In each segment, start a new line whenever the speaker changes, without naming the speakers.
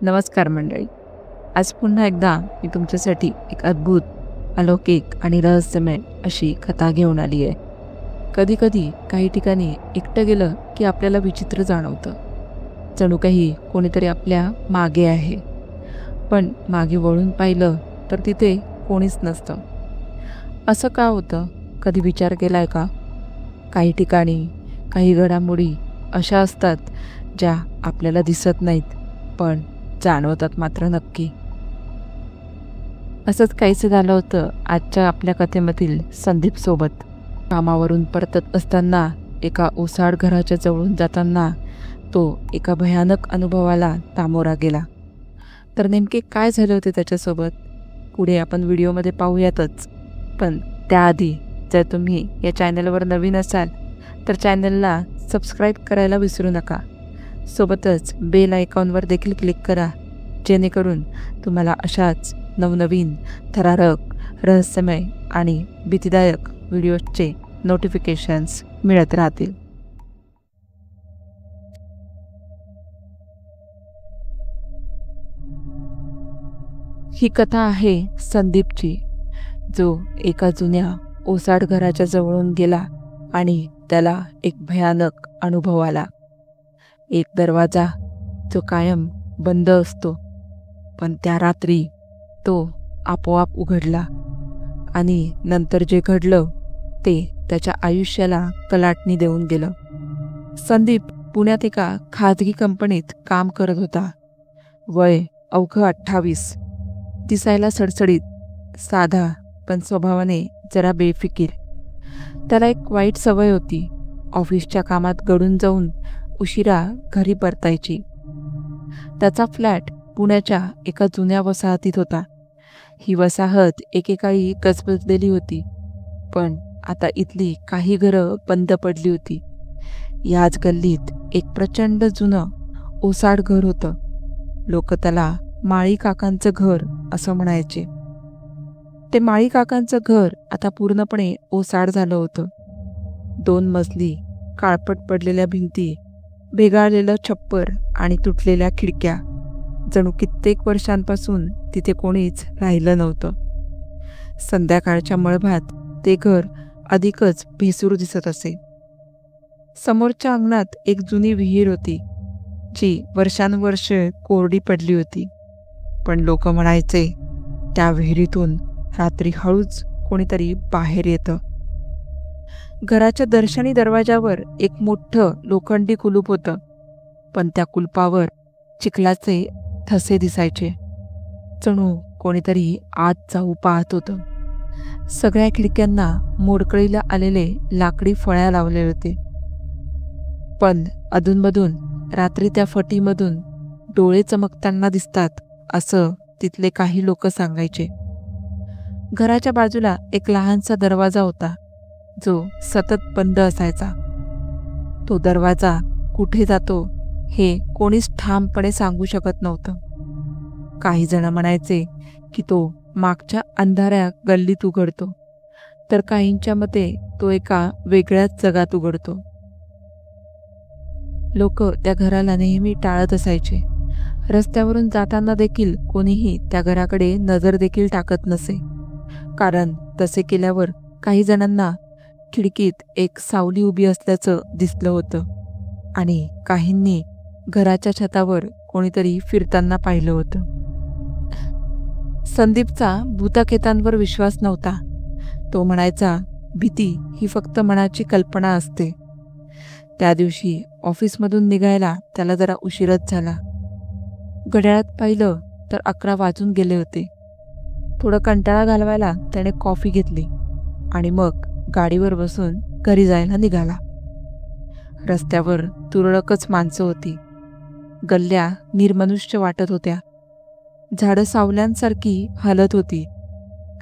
नमस्कार मंडळी. आज पुन्हा एकदा मी तुमच्यासाठी एक अद्भुत, अलौकिक आणि रहस्यमय अशी कथा घेऊन आली आहे. कधीकधी काही ठिकाणी एकटं गेलं की आपल्याला विचित्र जाणवतं, जणू काही कोणीतरी आपल्या मागे आहे. पण मागे वळून पाहिलं तर तिथे कोणीच नसतं. असं का होतं, कधी विचार केलाय का? काही ठिकाणी काही घडामोडी अशा असतात ज्या आपल्याला दिसत नाहीत पण जाणवतात मात्र नक्की. असंच काहीसं झालं होतं आजच्या आपल्या कथेमधील संदीप सोबत. कामावरून परतत असताना एका ओसाड घराच्या जवळून जाताना तो एका भयानक अनुभवाला सामोरा गेला. तर नेमके काय झाले होते त्याच्यासोबत पुढे आपण व्हिडिओमध्ये पाहूयातच. पण त्याआधी जर तुम्ही या चॅनलवर नवीन असाल तर चॅनलला सबस्क्राईब करायला विसरू नका. सोबतच बेल आयकॉनवर देखील क्लिक करा, जेणेकरून तुम्हाला अशाच नवनवीन थरारक, रहस्यमय आणि भीतीदायक व्हिडिओजचे नोटिफिकेशन्स मिळत राहतील. ही कथा आहे संदीपची, जो एका जुन्या ओसाड घराच्या जवळून गेला आणि त्याला एक भयानक अनुभव आला. एक दरवाजा जो कायम बंद असतो, पण त्या रात्री तो आपोआप उघडला आणि नंतर जे घडलं ते त्याच्या आयुष्याला कलाटणी देऊन गेलं. संदीप पुण्यात एका खाजगी कंपनीत काम करत होता. वय अवघं 28. दिसायला सडसडीत, साधा पण स्वभावाने जरा बेफिकीर. त्याला एक वाईट सवय होती, ऑफिसच्या कामात गढून जाऊन उशिरा घरी परतायची. त्याचा फ्लॅट पुण्याच्या एका जुन्या वसाहतीत होता. ही वसाहत एकेकाळी गजबजलेली होती, पण आता इथली काही घरं बंद पडली होती. याच गल्लीत एक प्रचंड जुनं ओसाड घर होतं. लोक त्याला माळी काकांचं घर असं म्हणायचे. ते माळी काकांचं घर आता पूर्णपणे ओसाड झालं होतं. 2 मजली, काळपट पडलेल्या भिंती, भेगाळलेलं छप्पर आणि तुटलेल्या खिडक्या. जणू कित्येक वर्षांपासून तिथे कोणीच राहिलं नव्हतं. संध्याकाळच्या मळभात ते घर अधिकच भेसूर दिसत असे. समोरच्या अंगणात एक जुनी विहीर होती, जी वर्षानुवर्ष कोरडी पडली होती. पण लोक म्हणायचे त्या विहिरीतून रात्री हळूच कोणीतरी बाहेर येतं. घराच्या दर्शनी दरवाजावर एक मोठं लोखंडी कुलूप होतं, पण त्या कुलपावर चिखलाचे ठसे दिसायचे, जणू कोणीतरी आत जाऊ पाहत होतं. सगळ्या खिडक्यांना मोडकळीला आलेले लाकडी फळ्या लावले होते, पण अधूनमधून रात्री त्या फटीमधून डोळे चमकताना दिसतात असं तिथले काही लोक सांगायचे. घराच्या बाजूला एक लहानसा दरवाजा होता, जो सतत बंद असायचा. तो दरवाजा कुठे जातो हे कोणीच ठामपणे सांगू शकत नव्हतं. काही जण म्हणायचे की तो मागच्या अंधाऱ्या गल्लीत उघडतो, तर काहींच्या मते तो एका वेगळ्याच जगात उघडतो. लोक त्या घराला नेहमी टाळत असायचे. रस्त्यावरून जाताना देखील कोणीही त्या घराकडे नजर देखील टाकत नसे, कारण तसे केल्यावर काही जणांना खिडकीत एक सावली उभी असल्याचं दिसलं होतं आणि काहींनी घराच्या छतावर कोणीतरी फिरताना पाहिलं होतं. संदीपचा भूताखेतांवर विश्वास नव्हता. तो म्हणायचा, भीती ही फक्त मनाची कल्पना असते. त्या दिवशी ऑफिसमधून निघायला त्याला जरा उशीरच झाला. घड्याळात पाहिलं तर 11 वाजून गेले होते. थोडं कंटाळा घालवायला त्याने कॉफी घेतली आणि मग गाडीवर बसून घरी जायला निघाला. रस्त्यावर तुरळकच माणसं होती. गल्ल्या निर्मनुष्य वाटत होत्या. झाडं सावल्यांसारखी हलत होती.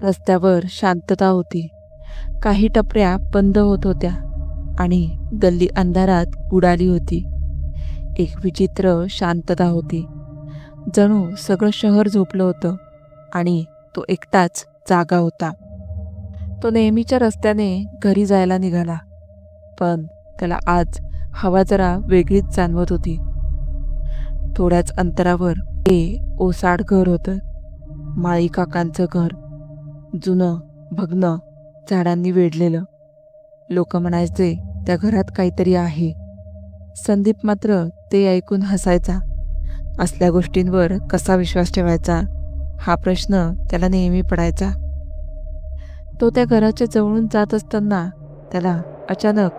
रस्त्यावर शांतता होती. काही टपऱ्या बंद होत होत्या आणि गल्ली अंधारात बुडाली होती. एक विचित्र शांतता होती, जणू सगळं शहर झोपलं होतं आणि तो एकटाच जागा होता. तो नेहमीच्या रस्त्याने घरी जायला निघाला, पण त्याला आज हवा जरा वेगळीच जाणवत होती. थोड्याच अंतरावर हे ओसाड घर होतं. माळी काकांचं घर. जुनं, भग्न, झाडांनी वेढलेलं. लोक म्हणायचे त्या घरात काहीतरी आहे. संदीप मात्र ते ऐकून हसायचा. असल्या गोष्टींवर कसा विश्वास ठेवायचा हा प्रश्न त्याला नेहमी पडायचा. तो त्या घराच्या जवळून जात असताना त्याला अचानक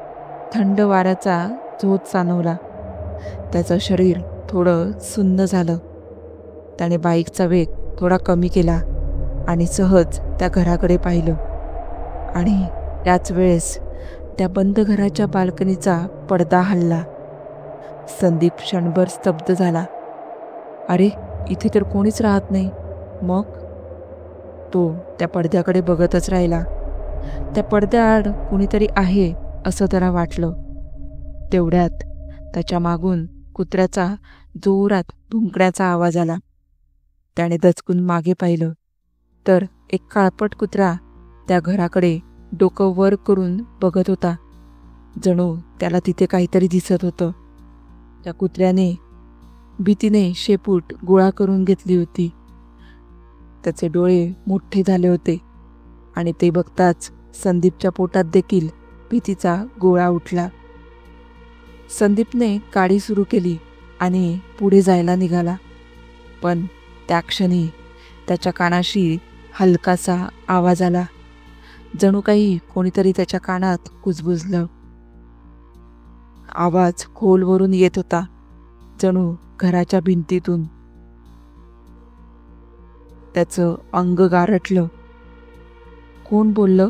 थंड वाऱ्याचा झोत जाणवला. त्याचं शरीर थोडं सुन्न झालं. त्याने बाईकचा वेग थोडा कमी केला आणि सहज त्या घराकडे पाहिलं. आणि त्याच वेळेस त्या बंद घराच्या बाल्कनीचा पडदा हलला. संदीप क्षणभर स्तब्ध झाला. अरे, इथे तर कोणीच राहत नाही. मग तो त्या पडद्याकडे बघतच राहिला. त्या पडद्याआड कुणीतरी आहे असं त्याला वाटलं. तेवढ्यात त्याच्या मागून कुत्र्याचा जोरात भुंकण्याचा आवाज आला. त्याने दचकून मागे पाहिलं तर एक काळपट कुत्रा त्या घराकडे डोकं वर करून बघत होता. जणू त्याला तिथे काहीतरी दिसत होतं. त्या कुत्र्याने भीतीने शेपूट गोळा करून घेतली होती. त्याचे डोळे मोठे झाले होते आणि ते बघताच संदीपच्या पोटात देखील भीतीचा गोळा उठला. संदीपने गाडी सुरू केली आणि पुढे जायला निघाला. पण त्या क्षणी त्याच्या कानाशी हलकासा आवाज आला. जणू काही कोणीतरी त्याच्या कानात कुजबुजलं. आवाज खोलवरून येत होता, जणू घराच्या भिंतीतून. त्याचं अंग गारठलं. कोण बोललं?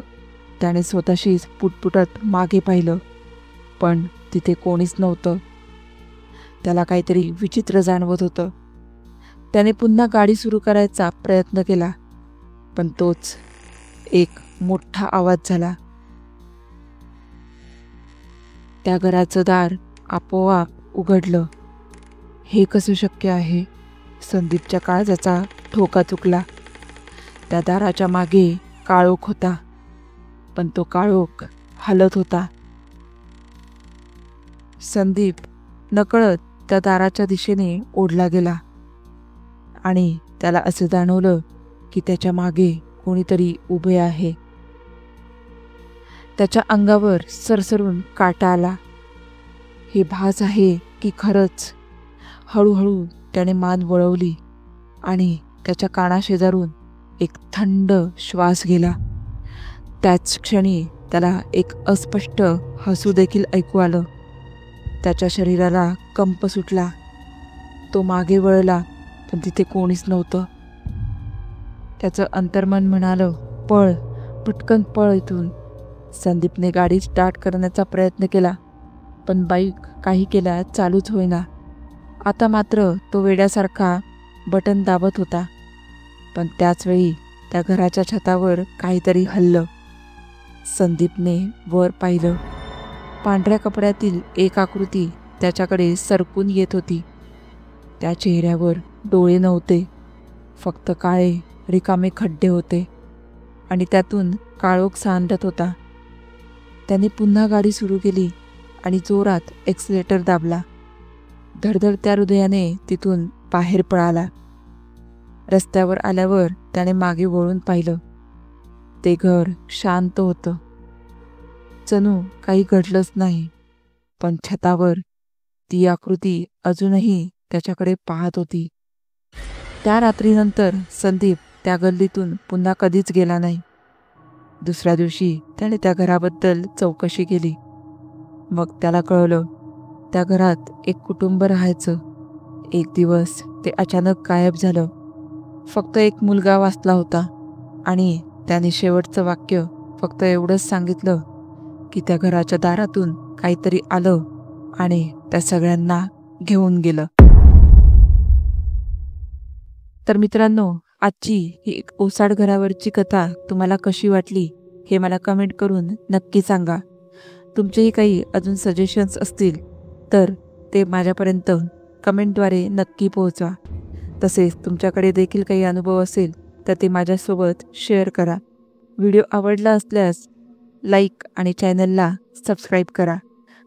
त्याने स्वतःशीच पुटपुटत मागे पाहिलं, पण तिथे कोणीच नव्हतं. त्याला काहीतरी विचित्र जाणवत होतं. त्याने पुन्हा गाडी सुरू करायचा प्रयत्न केला, पण तोच एक मोठा आवाज झाला. त्या घराचं दार आपोआप उघडलं. हे कसं शक्य आहे? संदीपच्या काळजाचा ठोका चुकला. त्या दाराच्या मागे काळोख होता, पण तो काळोख हलत होता. संदीप नकळत त्या दाराच्या दिशेने ओढला गेला आणि त्याला असं जाणवलं की त्याच्या मागे कोणीतरी उभे आहे. त्याच्या अंगावर सरसरून काटा आला. हे भास आहे की खरंच? हळूहळू त्याने मान वळवली आणि त्याच्या कानाशेजारून एक थंड श्वास गेला. त्याच क्षणी त्याला एक अस्पष्ट हसू देखील ऐकू आलं. त्याच्या शरीराला कंप सुटला. तो मागे वळला, पण तिथे कोणीच नव्हतं. त्याचं अंतर्मन म्हणालं, पळ, पटकन पळ इथून. संदीपने गाडी स्टार्ट करण्याचा प्रयत्न केला, पण बाईक काही केल्या चालूच होईना. आता मात्र तो वेड्यासारखा बटन दाबत होता. पण त्याचवेळी त्या घराच्या छतावर काहीतरी हललं. संदीपने वर पाहिलं. पांढऱ्या कपड्यातील एक आकृती त्याच्याकडे सरकून येत होती. त्या चेहऱ्यावर डोळे नव्हते, फक्त काळे रिकामे खड्डे होते आणि त्यातून काळोख सांडत होता. त्याने पुन्हा गाडी सुरू केली आणि जोरात एक्सिलेटर दाबला. धडधडत्या हृदयाने तिथून बाहेर पळाला. रस्त्यावर आल्यावर त्याने मागे वळून पाहिलं. ते घर शांत होतं. जणू काही घडलंच नाही, पण छतावर ती आकृती अजूनही त्याच्याकडे पाहत होती. त्या रात्रीनंतर संदीप त्या गल्लीतून पुन्हा कधीच गेला नाही. दुसऱ्या दिवशी त्याने त्या घराबद्दल चौकशी केली. मग त्याला कळलं, त्या घरात एक कुटुंब राहायचं. एक दिवस ते अचानक गायब झालं. फक्त एक मुलगा वाचला होता आणि त्याने शेवटचं वाक्य फक्त एवढंच सांगितलं की त्या घराच्या दारातून काहीतरी आलं आणि त्या सगळ्यांना घेऊन गेलं. तर मित्रांनो, आजची ही एक ओसाड घरावरची कथा तुम्हाला कशी वाटली हे मला कमेंट करून नक्की सांगा. तुमचेही काही अजून सजेशन्स असतील तर ते माझ्यापर्यंत कमेंटद्वारे नक्की पोहोचवा. तसेच तुमच्याकडे देखील काही अनुभव असेल तर ते माझ्यासोबत शेअर करा. व्हिडिओ आवडला असल्यास लाईक आणि चॅनलला सबस्क्राईब करा.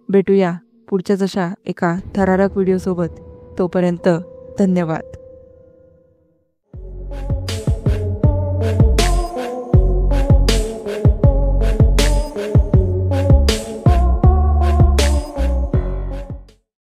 भेटूया पुढच्याच अशा एका थरारक व्हिडिओसोबत. तोपर्यंत धन्यवाद. धन्यवाद.